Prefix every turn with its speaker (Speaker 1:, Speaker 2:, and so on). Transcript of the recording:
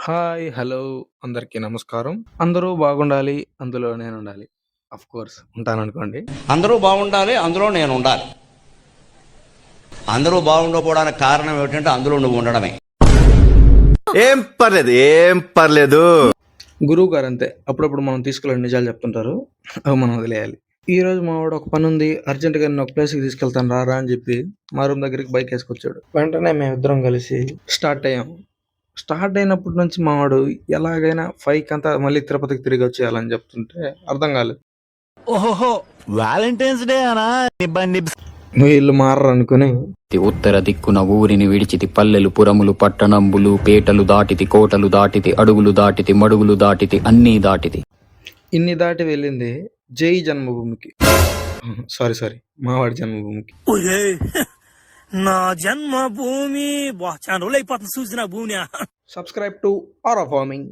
Speaker 1: Hi! Hello! అందరికీ నమస్కారం. అందరూ బాగుండాలి. అందులో నేనుండాలి. ఆఫ్‌కోర్స్ ఉంటాననుకోండి.
Speaker 2: అందరూ బాగుండాలి, అందులో నేను ఉండాలి. అందరూ బాగుండకపోవడానికి కారణం ఏమిటంటే అందులో నువ్వు ఉండడమే.
Speaker 3: ఏం పర్లేదు.
Speaker 1: గురువుగారు అంతే. అప్పుడప్పుడు మనం తీసుకెళ్ళని నిజాలు చెప్తుంటారు. అవి మనం వదిలేయాలి. ఈరోజు మావాడు ఒక పనుంది. అర్జెంట్‌గా నిన్ను ఒక ప్లేస్‌కి తీసుకెళ్తాను రారా అని చెప్పి మా రూమ్ దగ్గరికి బైకేసుకొచ్చాడు. వెంటనే మేమిద్దరం కలిసి స్టార్ట్ అయ్యాం. స్టార్ట్ అయినప్పటి నుంచి మావాడు ఎలాగైనా 5కంతా మళ్ళీ తిరుపతికి తిరిగొచ్చేయాలని చెప్తుంటే అర్థం కాలేదు.
Speaker 3: ఓహోహో వాలంటైన్స్ డే అనా
Speaker 1: వీళ్ళు మారరనుకుని
Speaker 4: ఉత్తర దిక్కున ఊరిని విడిచితి పల్లెలు పురములు పట్టణంబులు పేటలు దాటితి కోటలు దాటితి అడుగులు దాటితి మడుగులు దాటితి అన్నీ దాటితి.
Speaker 1: ఇన్ని దాటి వెళ్ళింది జై జన్మభూమికి. సారీ మావాడి జన్మభూమికి.
Speaker 5: నా జన్మభూమి చాలా రోజులు అయిపోతుంది చూసిన భూమిని.
Speaker 1: Subscribe to aura farming.